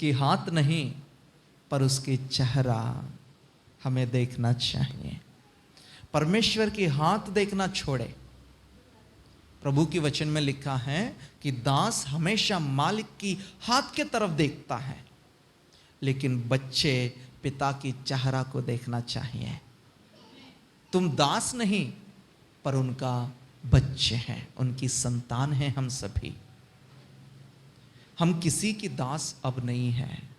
उसकी हाथ नहीं पर उसकी चेहरा हमें देखना चाहिए। परमेश्वर की हाथ देखना छोड़े। प्रभु की वचन में लिखा है कि दास हमेशा मालिक की हाथ के तरफ देखता है, लेकिन बच्चे पिता की चेहरा को देखना चाहिए। तुम दास नहीं पर उनका बच्चे हैं, उनकी संतान हैं। हम सभी, हम किसी की दास अब नहीं हैं,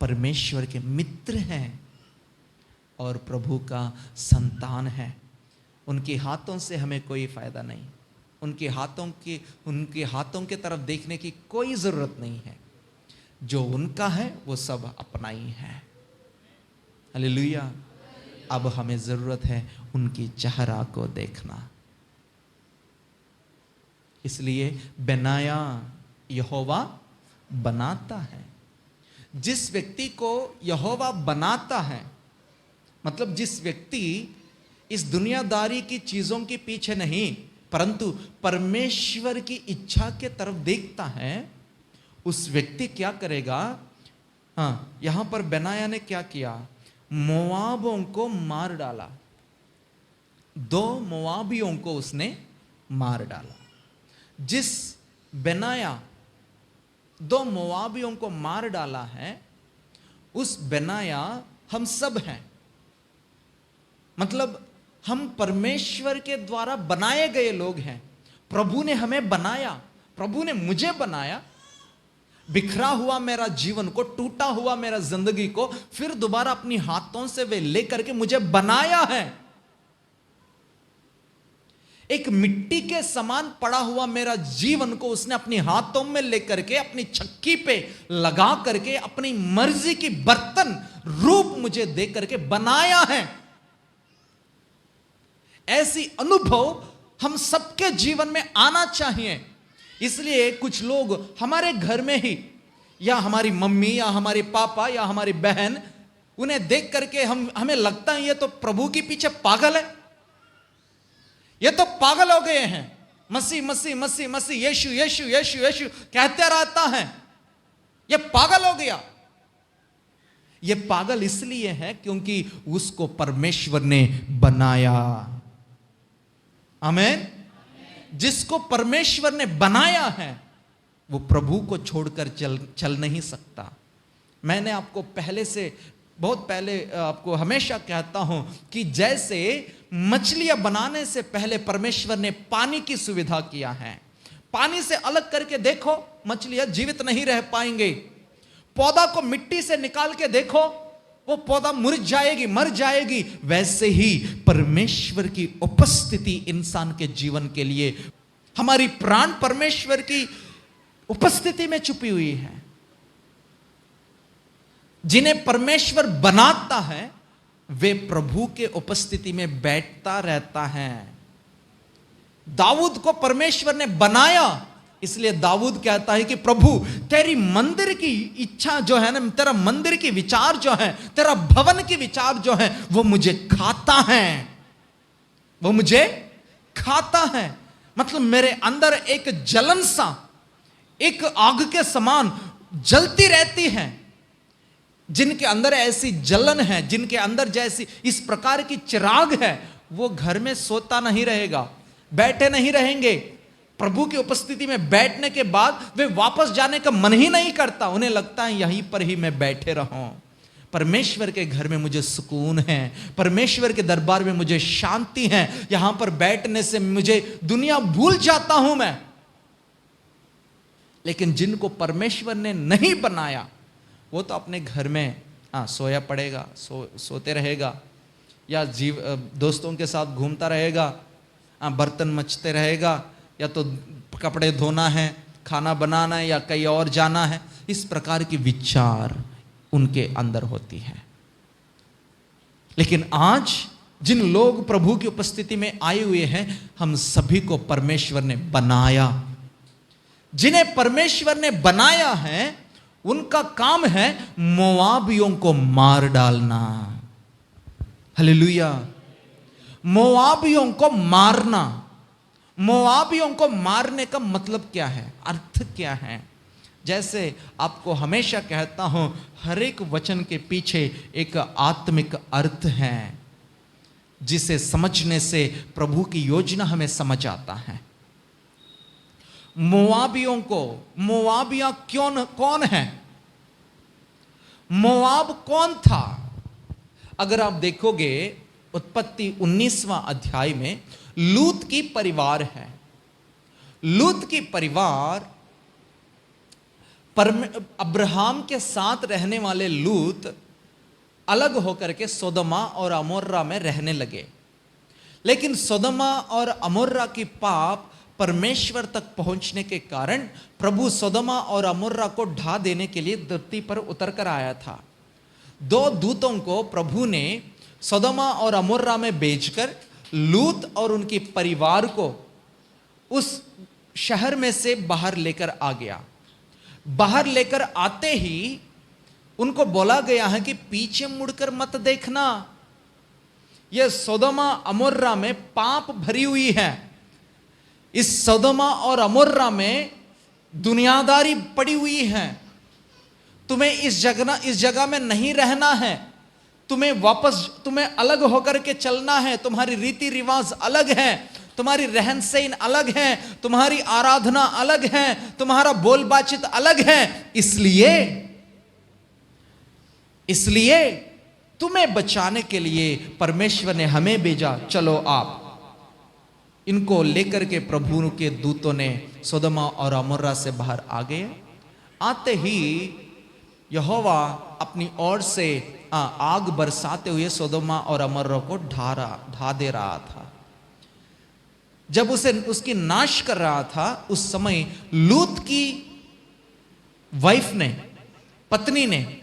परमेश्वर के मित्र हैं और प्रभु का संतान है। उनके हाथों से हमें कोई फायदा नहीं, उनके हाथों के तरफ देखने की कोई जरूरत नहीं है। जो उनका है वो सब अपना ही है। हालेलुया। अब हमें जरूरत है उनकी चेहरा को देखना। इसलिए बनाया यहोवा बनाता है। जिस व्यक्ति को यहोवा बनाता है, मतलब जिस व्यक्ति इस दुनियादारी की चीजों के पीछे नहीं परंतु परमेश्वर की इच्छा के तरफ देखता है, उस व्यक्ति क्या करेगा? यहां पर बनाया ने क्या किया? मोआबों को मार डाला। 2 मोआबियों को उसने मार डाला। जिस बनाया 2 मोआबियों को मार डाला है, उस बनाया हम सब हैं। मतलब हम परमेश्वर के द्वारा बनाए गए लोग हैं। प्रभु ने हमें बनाया, प्रभु ने मुझे बनाया। बिखरा हुआ मेरा जीवन को, टूटा हुआ मेरा जिंदगी को फिर दोबारा अपनी हाथों से वे लेकर के मुझे बनाया है। एक मिट्टी के समान पड़ा हुआ मेरा जीवन को उसने अपनी हाथों में लेकर के अपनी छक्की पे लगा करके अपनी मर्जी की बर्तन रूप मुझे दे करके बनाया है। ऐसी अनुभव हम सबके जीवन में आना चाहिए। इसलिए कुछ लोग हमारे घर में ही, या हमारी मम्मी या हमारे पापा या हमारी बहन, उन्हें देख करके हमें लगता है ये तो प्रभु के पीछे पागल है, ये तो पागल हो गए हैं। मसीह मसीह मसीह मसीह, यीशु यीशु यीशु यीशु कहते रहता है, ये पागल हो गया। ये पागल इसलिए है क्योंकि उसको परमेश्वर ने बनाया। आमीन। जिसको परमेश्वर ने बनाया है वो प्रभु को छोड़कर चल नहीं सकता। मैंने आपको बहुत पहले आपको हमेशा कहता हूं कि जैसे मछलियां बनाने से पहले परमेश्वर ने पानी की सुविधा किया है। पानी से अलग करके देखो, मछलियां जीवित नहीं रह पाएंगे। पौधा को मिट्टी से निकाल के देखो, वो पौधा मर जाएगी। वैसे ही परमेश्वर की उपस्थिति इंसान के जीवन के लिए, हमारी प्राण परमेश्वर की उपस्थिति में छुपी हुई है। जिन्हें परमेश्वर बनाता है वे प्रभु के उपस्थिति में बैठता रहता है। दाऊद को परमेश्वर ने बनाया, इसलिए दाऊद कहता है कि प्रभु तेरी मंदिर की इच्छा जो है ना, तेरा मंदिर की विचार जो है, तेरा भवन की विचार जो है, वो मुझे खाता है, वो मुझे खाता है। मतलब मेरे अंदर एक जलन सा, एक आग के समान जलती रहती है। जिनके अंदर ऐसी जलन है, जिनके अंदर जैसी इस प्रकार की चिराग है, वो घर में सोता नहीं रहेगा, बैठे नहीं रहेंगे। प्रभु की उपस्थिति में बैठने के बाद वे वापस जाने का मन ही नहीं करता। उन्हें लगता है यहीं पर ही मैं बैठे रहूं। परमेश्वर के घर में मुझे सुकून है, परमेश्वर के दरबार में मुझे शांति है। यहां पर बैठने से मुझे दुनिया भूल जाता हूं मैं। लेकिन जिनको परमेश्वर ने नहीं बनाया वो तो अपने घर में सोया पड़ेगा, सोते रहेगा, या दोस्तों के साथ घूमता रहेगा, बर्तन मचते रहेगा, या तो कपड़े धोना है, खाना बनाना है, या कहीं और जाना है। इस प्रकार की विचार उनके अंदर होती है। लेकिन आज जिन लोग प्रभु की उपस्थिति में आए हुए हैं, हम सभी को परमेश्वर ने बनाया। जिन्हें परमेश्वर ने बनाया है उनका काम है मोआबियों को मार डालना। हालेलुया। मोआबियों को मारना। मोआबियों को मारने का मतलब क्या है, अर्थ क्या है? जैसे आपको हमेशा कहता हूं, हर एक वचन के पीछे एक आत्मिक अर्थ है, जिसे समझने से प्रभु की योजना हमें समझ आता है। मोआबियों को, मोआबिया कौन है? मोआब कौन था? अगर आप देखोगे उत्पत्ति 19वां अध्याय में लूत की परिवार है। लूत की परिवार अब्राहम के साथ रहने वाले लूत अलग होकर के सोदोमा और अमोर्रा में रहने लगे। लेकिन सोदोमा और अमोर्रा की पाप परमेश्वर तक पहुंचने के कारण प्रभु सोदोमा और अमोर्रा को ढा देने के लिए धरती पर उतर कर आया था। 2 दूतों को प्रभु ने सोदोमा और अमोर्रा में भेजकर लूत और उनके परिवार को उस शहर में से बाहर लेकर आ गया। बाहर लेकर आते ही उनको बोला गया है कि पीछे मुड़कर मत देखना, यह सोदोमा अमोर्रा में पाप भरी हुई है। इस सोदोमा और अमोर्रा में दुनियादारी पड़ी हुई है। तुम्हें इस जगह में नहीं रहना है। तुम्हें अलग होकर के चलना है। तुम्हारी रीति रिवाज अलग है, तुम्हारी रहन सहन अलग है, तुम्हारी आराधना अलग है, तुम्हारा बोल बातचीत अलग है। इसलिए तुम्हें बचाने के लिए परमेश्वर ने हमें भेजा। चलो आप इनको लेकर के प्रभु के दूतों ने सोदोमा और अमोर्रा से बाहर आ गए। आते ही यहोवा अपनी ओर से आग बरसाते हुए सोदोमा और अमोर्रा को ढा दे रहा था। जब उसकी नाश कर रहा था, उस समय लूत की वाइफ ने, पत्नी ने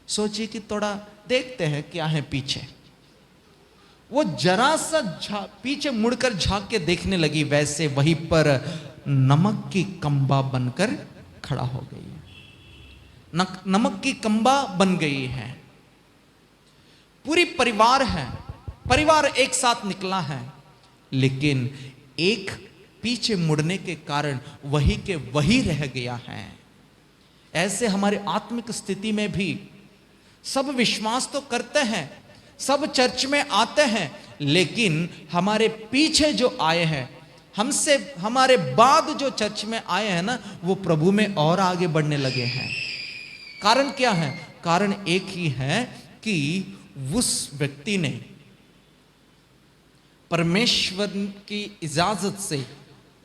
सोची कि थोड़ा देखते हैं क्या है पीछे। वो जरा सा पीछे मुड़कर झांक के देखने लगी, वैसे वहीं पर नमक की कंबा बनकर खड़ा हो गई है। नमक की कंबा बन गई है। पूरी परिवार है, परिवार एक साथ निकला है, लेकिन एक पीछे मुड़ने के कारण वही के वही रह गया है। ऐसे हमारे आत्मिक स्थिति में भी सब विश्वास तो करते हैं, सब चर्च में आते हैं, लेकिन हमारे पीछे जो आए हैं, हमसे हमारे बाद जो चर्च में आए हैं ना, वो प्रभु में और आगे बढ़ने लगे हैं। कारण क्या है? कारण एक ही है कि उस व्यक्ति ने परमेश्वर की इजाजत से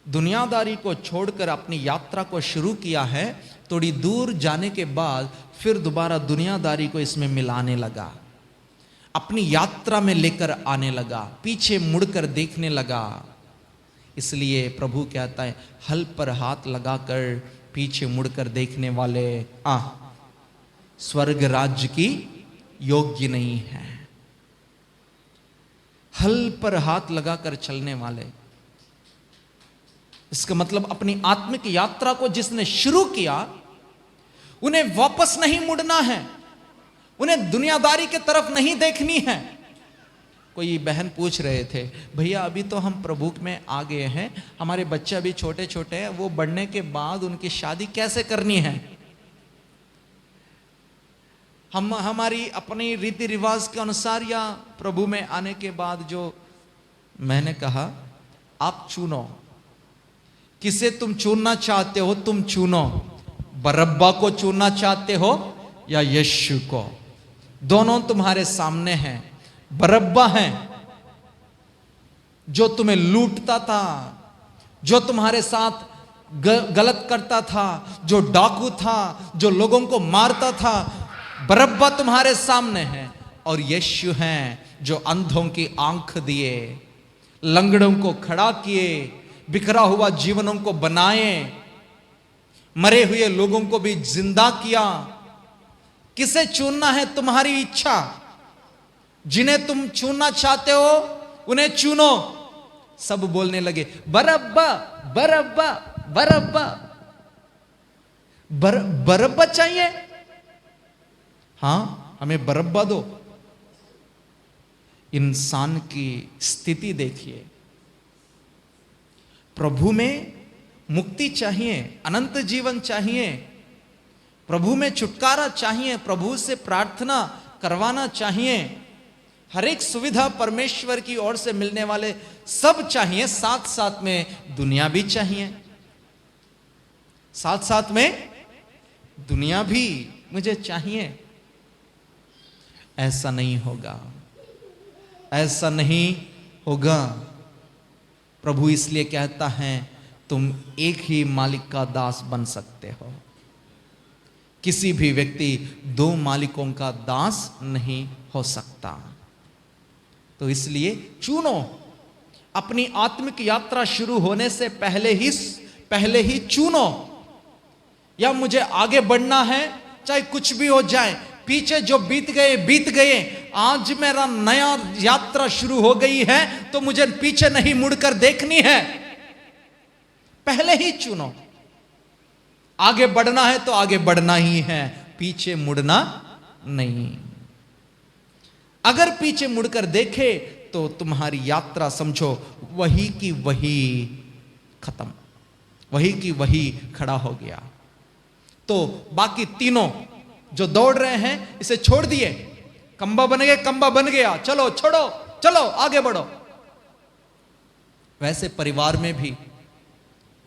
दुनियादारी को छोड़कर अपनी यात्रा को शुरू किया है। थोड़ी दूर जाने के बाद फिर दोबारा दुनियादारी को इसमें मिलाने लगा, अपनी यात्रा में लेकर आने लगा, पीछे मुड़कर देखने लगा। इसलिए प्रभु कहता है, हल पर हाथ लगाकर पीछे मुड़कर देखने वाले स्वर्ग राज्य की योग्य नहीं है। हल पर हाथ लगाकर चलने वाले, इसका मतलब अपनी आत्मिक यात्रा को जिसने शुरू किया, उन्हें वापस नहीं मुड़ना है, उन्हें दुनियादारी के तरफ नहीं देखनी है। कोई बहन पूछ रहे थे, भैया अभी तो हम प्रभु में आ गए हैं, हमारे बच्चे अभी छोटे छोटे हैं, वो बढ़ने के बाद उनकी शादी कैसे करनी है? हम हमारी अपनी रीति रिवाज के अनुसार या प्रभु में आने के बाद जो। मैंने कहा, आप चुनो, किसे तुम चुनना चाहते हो, तुम चुनो। बरब्बा को चुनना चाहते हो या यीशु को? दोनों तुम्हारे सामने हैं। बरब्बा है जो तुम्हें लूटता था, जो तुम्हारे साथ गलत करता था, जो डाकू था, जो लोगों को मारता था। बरब्बा तुम्हारे सामने है। और यीशु हैं जो अंधों की आंख दिए, लंगड़ों को खड़ा किए, बिखरा हुआ जीवनों को बनाए, मरे हुए लोगों को भी जिंदा किया। किसे चुनना है? तुम्हारी इच्छा। जिन्हें तुम चुनना चाहते हो उन्हें चुनो। सब बोलने लगे, बरब्बा बरब्बा बरब्बा। बरब्बा चाहिए? हां, हमें बरब्बा दो। इंसान की स्थिति देखिए, प्रभु में मुक्ति चाहिए, अनंत जीवन चाहिए, प्रभु में छुटकारा चाहिए, प्रभु से प्रार्थना करवाना चाहिए, हर एक सुविधा परमेश्वर की ओर से मिलने वाले सब चाहिए, साथ साथ में दुनिया भी चाहिए, साथ साथ में दुनिया भी मुझे चाहिए। ऐसा नहीं होगा, ऐसा नहीं होगा। प्रभु इसलिए कहता है तुम एक ही मालिक का दास बन सकते हो। किसी भी व्यक्ति दो मालिकों का दास नहीं हो सकता। तो इसलिए चुनो, अपनी आत्मिक यात्रा शुरू होने से पहले ही चुनो, या मुझे आगे बढ़ना है चाहे कुछ भी हो जाए, पीछे जो बीत गए, आज मेरा नया यात्रा शुरू हो गई है तो मुझे पीछे नहीं मुड़कर देखनी है। पहले ही चुनो, आगे बढ़ना है तो आगे बढ़ना ही है, पीछे मुड़ना नहीं। अगर पीछे मुड़कर देखे तो तुम्हारी यात्रा समझो वही की वही खत्म, वही की वही खड़ा हो गया। तो बाकी तीनों जो दौड़ रहे हैं इसे छोड़ दिए, कंबा बन गया, चलो छोड़ो, चलो आगे बढ़ो। वैसे परिवार में भी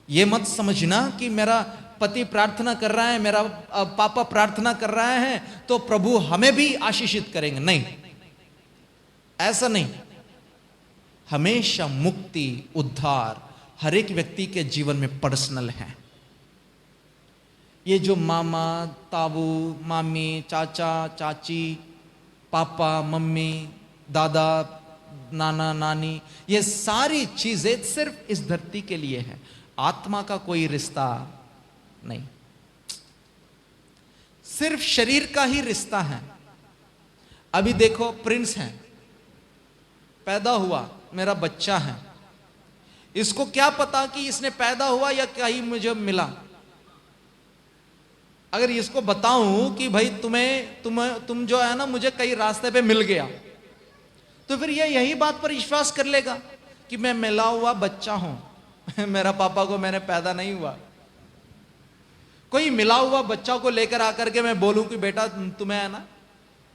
ये मत समझना कि मेरा पति प्रार्थना कर रहा है, मेरा पापा प्रार्थना कर रहा है तो प्रभु हमें भी आशीषित करेंगे, नहीं, ऐसा नहीं। हमेशा मुक्ति, उद्धार हर एक व्यक्ति के जीवन में पर्सनल है। ये जो मामा, ताऊ, मामी, चाचा, चाची, पापा, मम्मी, दादा, नाना, नानी, ये सारी चीजें सिर्फ इस धरती के लिए है, आत्मा का कोई रिश्ता नहीं, सिर्फ शरीर का ही रिश्ता है। अभी देखो प्रिंस है, पैदा हुआ, मेरा बच्चा है, इसको क्या पता कि इसने पैदा हुआ या कहीं मुझे मिला। अगर इसको बताऊं कि भाई तुम जो है ना मुझे कई रास्ते पे मिल गया, तो फिर ये यही बात पर विश्वास कर लेगा कि मैं मिला हुआ बच्चा हूं मेरा पापा को मैंने पैदा नहीं हुआ। कोई मिला हुआ बच्चा को लेकर आकर के मैं बोलूं कि बेटा तुम्हें है ना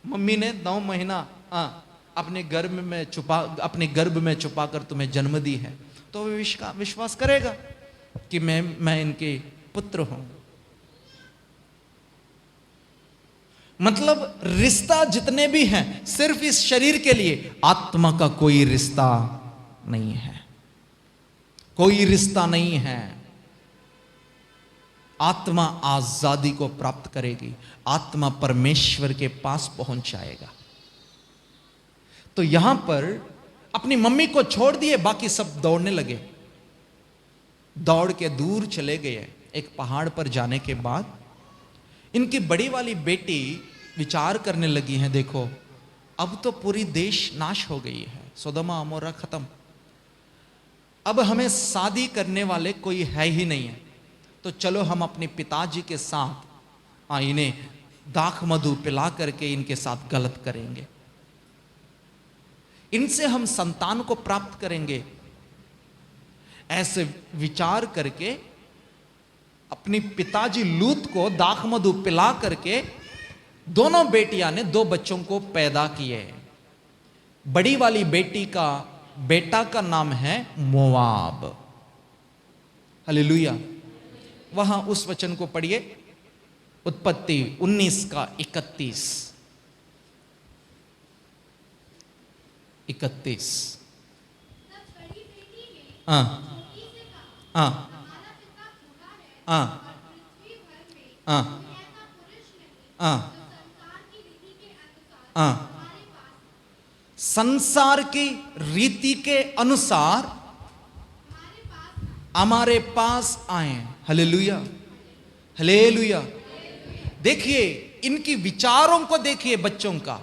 मम्मी ने 9 महीना अपने गर्भ में छुपा कर तुम्हें जन्म दी है, तो वो विश्वास करेगा कि मैं इनके पुत्र हूं। मतलब रिश्ता जितने भी हैं सिर्फ इस शरीर के लिए, आत्मा का कोई रिश्ता नहीं है, कोई रिश्ता नहीं है। आत्मा आजादी को प्राप्त करेगी, आत्मा परमेश्वर के पास पहुंच जाएगा। तो यहां पर अपनी मम्मी को छोड़ दिए, बाकी सब दौड़ने लगे, दौड़ के दूर चले गए। एक पहाड़ पर जाने के बाद इनकी बड़ी वाली बेटी विचार करने लगी है, देखो अब तो पूरी देश नाश हो गई है, सोदोमा अमोरा खत्म, अब हमें शादी करने वाले कोई है ही नहीं है, तो चलो हम अपने पिताजी के साथ इन्हें दाख मधु पिला करके इनके साथ गलत करेंगे, इनसे हम संतान को प्राप्त करेंगे। ऐसे विचार करके अपनी पिताजी लूत को दाख मधु पिला करके दोनों बेटियां ने 2 बच्चों को पैदा किए। बड़ी वाली बेटी का बेटा का नाम है मोआब। हालेलुया। वहां उस वचन को पढ़िए, उत्पत्ति 19 का 31। हाँ हाँ हाँ हाँ हाँ हाँ, संसार की रीति के अनुसार हमारे पास आए। Hallelujah, hallelujah. देखिए इनकी विचारों को, देखिए बच्चों का,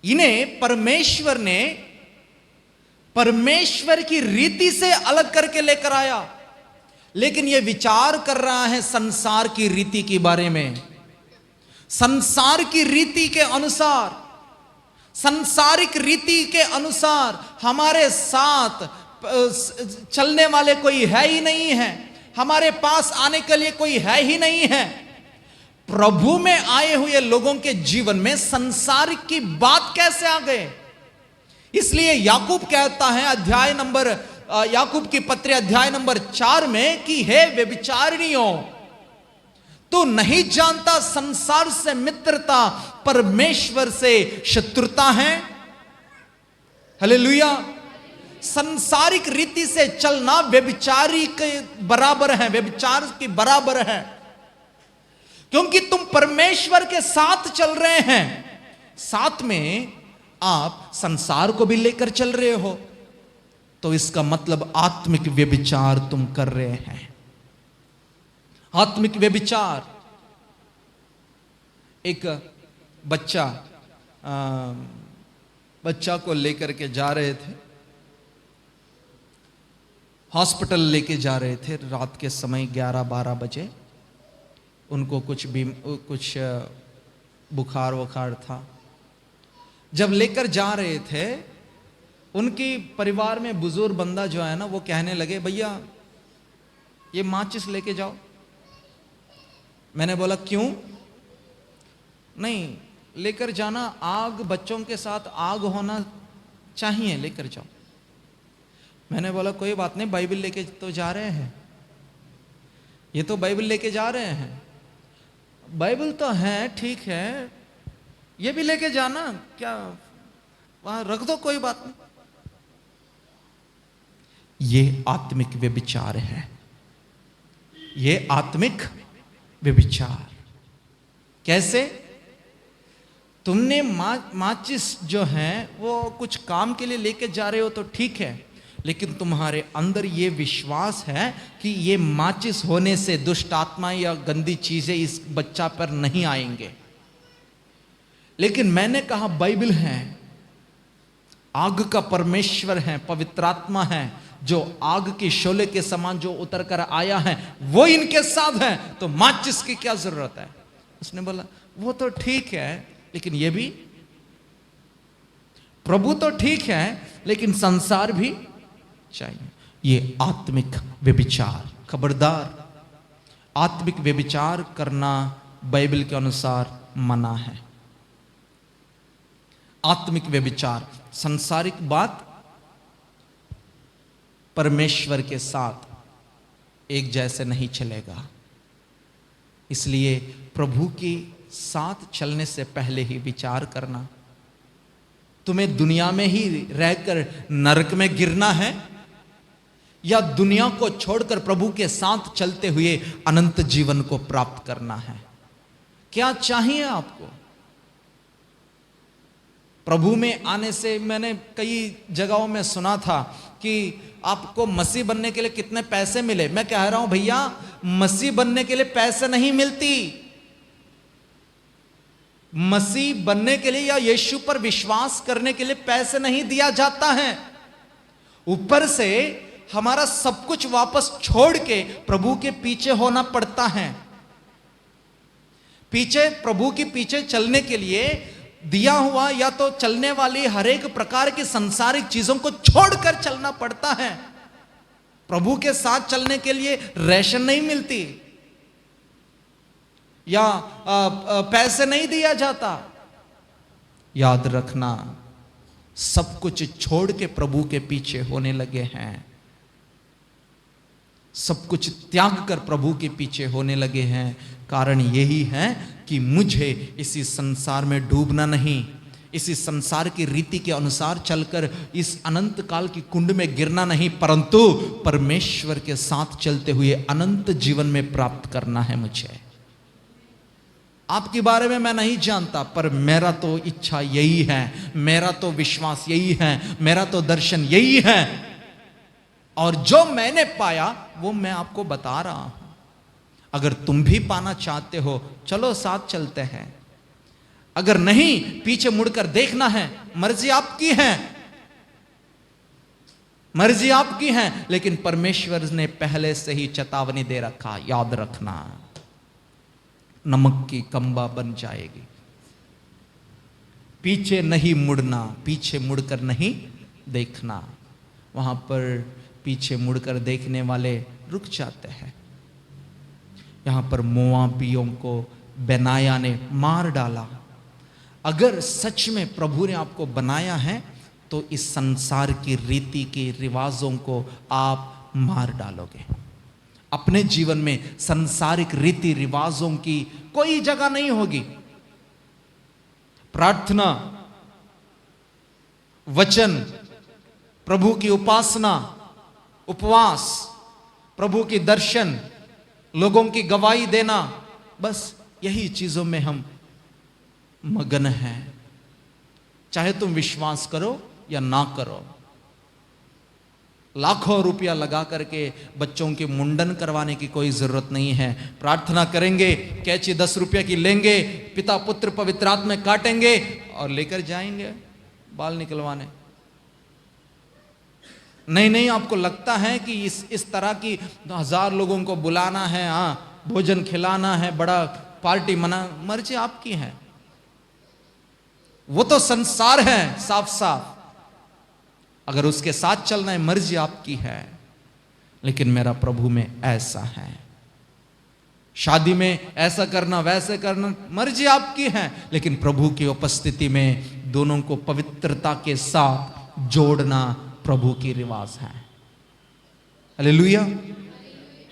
इन्हें परमेश्वर ने परमेश्वर की रीति से अलग करके लेकर आया, लेकिन यह विचार कर रहा है संसार की रीति के बारे में, संसार की रीति के अनुसार, सांसारिक रीति के अनुसार हमारे साथ चलने वाले कोई है ही नहीं है, हमारे पास आने के लिए कोई है ही नहीं है। प्रभु में आए हुए लोगों के जीवन में संसार की बात कैसे आ गए? इसलिए याकूब कहता है याकूब की पत्री अध्याय नंबर 4 में कि हे व्यभिचारिणियों, तू नहीं जानता संसार से मित्रता परमेश्वर से शत्रुता है। हालेलुया। संसारिक रीति से चलना व्यभिचारी के बराबर है, व्यभिचार के बराबर है, क्योंकि तुम परमेश्वर के साथ चल रहे हैं, साथ में आप संसार को भी लेकर चल रहे हो, तो इसका मतलब आत्मिक व्यभिचार तुम कर रहे हैं। आत्मिक व्यभिचार। एक बच्चा को लेकर के जा रहे थे, हॉस्पिटल लेके जा रहे थे, रात के समय 11-12 बजे। उनको कुछ बुखार वखार था। जब लेकर जा रहे थे, उनकी परिवार में बुजुर्ग बंदा जो है ना, वो कहने लगे, भैया ये माचिस लेके जाओ। मैंने बोला क्यों? नहीं, लेकर जाना, आग, बच्चों के साथ आग होना चाहिए, लेकर जाओ। मैंने बोला कोई बात नहीं, बाइबल लेके तो जा रहे हैं, ये तो बाइबल लेके जा रहे हैं, बाइबल तो है, ठीक है, ये भी लेके जाना, क्या वहां रख दो, कोई बात नहीं। ये आत्मिक व्यभिचार है, ये आत्मिक व्यभिचार। कैसे? तुमने माचिस जो है वो कुछ काम के लिए लेके जा रहे हो तो ठीक है, लेकिन तुम्हारे अंदर ये विश्वास है कि ये माचिस होने से दुष्ट आत्मा या गंदी चीजें इस बच्चा पर नहीं आएंगे। लेकिन मैंने कहा बाइबल है, आग का परमेश्वर है, पवित्र आत्मा है, जो आग के शोले के समान जो उतर कर आया है, वो इनके साथ है, तो माचिस की क्या जरूरत है? उसने बोला वो तो ठीक है, लेकिन ये भी, प्रभु तो ठीक है, लेकिन संसार भी चाहिए। ये आत्मिक व्यभिचार। खबरदार, आत्मिक व्यभिचार करना बाइबल के अनुसार मना है। आत्मिक व्यभिचार, संसारिक बात परमेश्वर के साथ एक जैसे नहीं चलेगा। इसलिए प्रभु के साथ चलने से पहले ही विचार करना। तुम्हें दुनिया में ही रहकर नरक में गिरना है, या दुनिया को छोड़कर प्रभु के साथ चलते हुए अनंत जीवन को प्राप्त करना है? क्या चाहिए आपको? प्रभु में आने से मैंने कई जगहों में सुना था कि आपको मसीह बनने के लिए कितने पैसे मिले। मैं कह रहा हूं भैया, मसीह बनने के लिए पैसे नहीं मिलती। मसीह बनने के लिए या यीशु पर विश्वास करने के लिए पैसे नहीं दिया जाता है। ऊपर से हमारा सब कुछ वापस छोड़ के प्रभु के पीछे होना पड़ता है। प्रभु के पीछे चलने के लिए दिया हुआ या तो चलने वाली हर एक प्रकार की संसारिक चीजों को छोड़कर चलना पड़ता है। प्रभु के साथ चलने के लिए रेशन नहीं मिलती, या पैसे नहीं दिया जाता। याद रखना, सब कुछ छोड़ के प्रभु के पीछे होने लगे हैं, सब कुछ त्याग कर प्रभु के पीछे होने लगे हैं। कारण यही है कि मुझे इसी संसार में डूबना नहीं, इसी संसार की रीति के अनुसार चलकर इस अनंत काल की कुंड में गिरना नहीं, परंतु परमेश्वर के साथ चलते हुए अनंत जीवन में प्राप्त करना है मुझे। आपके बारे में मैं नहीं जानता, पर मेरा तो इच्छा यही है, मेरा तो विश्वास यही है, मेरा तो दर्शन यही है, और जो मैंने पाया वो मैं आपको बता रहा हूं। अगर तुम भी पाना चाहते हो, चलो साथ चलते हैं। अगर नहीं, पीछे मुड़कर देखना है, मर्जी आपकी है, मर्जी आपकी है, लेकिन परमेश्वर ने पहले से ही चेतावनी दे रखा, याद रखना, नमक की कंबा बन जाएगी। पीछे नहीं मुड़ना, पीछे मुड़कर नहीं देखना। वहां पर पीछे मुड़कर देखने वाले रुक जाते हैं। यहां पर मोआबियों को बेनाया ने मार डाला। अगर सच में प्रभु ने आपको बनाया है तो इस संसार की रीति के रिवाजों को आप मार डालोगे। अपने जीवन में सांसारिक रीति रिवाजों की कोई जगह नहीं होगी। प्रार्थना, वचन, प्रभु की उपासना, उपवास, प्रभु की दर्शन, लोगों की गवाही देना, बस यही चीजों में हम मगन हैं। चाहे तुम विश्वास करो या ना करो। लाखों रुपया लगा करके बच्चों के मुंडन करवाने की कोई जरूरत नहीं है। प्रार्थना करेंगे, कैची 10 रुपया की लेंगे, पिता पुत्र पवित्र आत्मा में काटेंगे और लेकर जाएंगे बाल निकलवाने। नहीं, आपको लगता है कि इस तरह की 1000 लोगों को बुलाना है, हाँ भोजन खिलाना है, बड़ा पार्टी मना, मर्जी आपकी है। वो तो संसार है साफ साफ। अगर उसके साथ चलना है मर्जी आपकी है, लेकिन मेरा प्रभु में ऐसा है। शादी में ऐसा करना वैसे करना मर्जी आपकी है, लेकिन प्रभु की उपस्थिति में दोनों को पवित्रता के साथ जोड़ना प्रभु की रिवाज है। Hallelujah,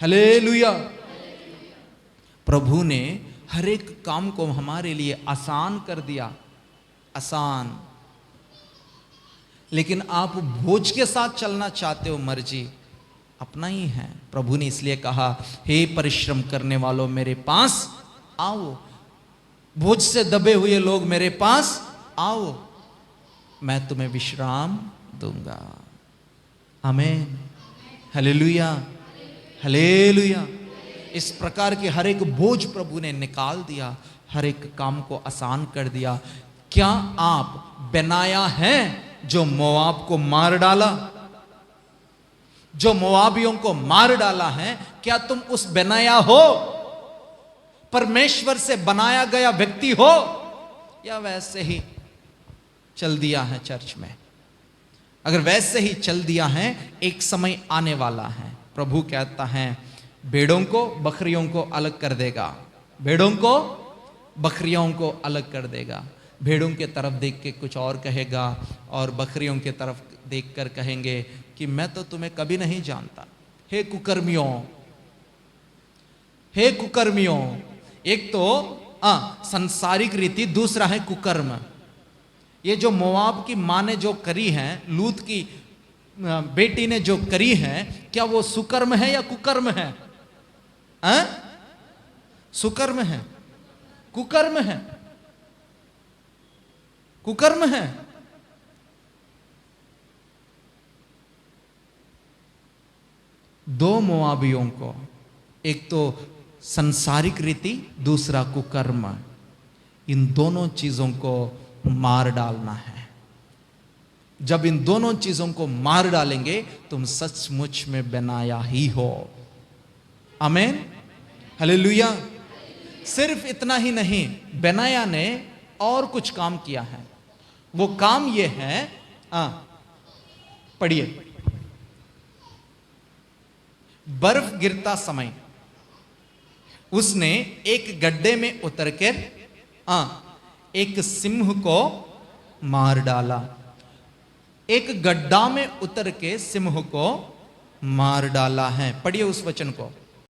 hallelujah. प्रभु ने हर एक काम को हमारे लिए आसान कर दिया, आसान। लेकिन आप भोज के साथ चलना चाहते हो, मर्जी अपना ही है। प्रभु ने इसलिए कहा, हे परिश्रम करने वालों मेरे पास आओ, भोज से दबे हुए लोग मेरे पास आओ, मैं तुम्हें विश्राम दूंगा। आमीन, हालेलुया, हालेलुया। इस प्रकार के हर एक बोझ प्रभु ने निकाल दिया, हर एक काम को आसान कर दिया। क्या आप बेनाया हैं जो मोआब को मार डाला, जो मोआबियों को मार डाला है? क्या तुम उस बेनाया हो? परमेश्वर से बनाया गया व्यक्ति हो, या वैसे ही चल दिया है चर्च में? अगर वैसे ही चल दिया है, एक समय आने वाला है, प्रभु कहता है भेड़ों को बकरियों को अलग कर देगा, भेड़ों को बकरियों को अलग कर देगा। भेड़ों के तरफ देख के कुछ और कहेगा और बकरियों के तरफ देखकर कहेंगे कि मैं तो तुम्हें कभी नहीं जानता। हे कुकर्मियों, हे कुकर्मियों। एक तो संसारिक रीति, दूसरा है कुकर्म। ये जो मोआब की माँ ने जो करी है, लूत की बेटी ने जो करी है, क्या वो सुकर्म है या कुकर्म है? सुकर्म है, कुकर्म है, कुकर्म है। दो मोआबियों को, एक तो संसारिक रीति, दूसरा कुकर्म, इन दोनों चीजों को मार डालना है। जब इन दोनों चीजों को मार डालेंगे तुम सचमुच में बेनाया ही हो। आमीन, हालेलुया। सिर्फ इतना ही नहीं, बेनाया ने और कुछ काम किया है। वो काम ये है, पढ़िए, बर्फ गिरता समय उसने एक गड्ढे में उतरकर एक सिंह को मार डाला। एक गड्ढा में उतर के सिंह को मार डाला है। पढ़िए उस वचन को।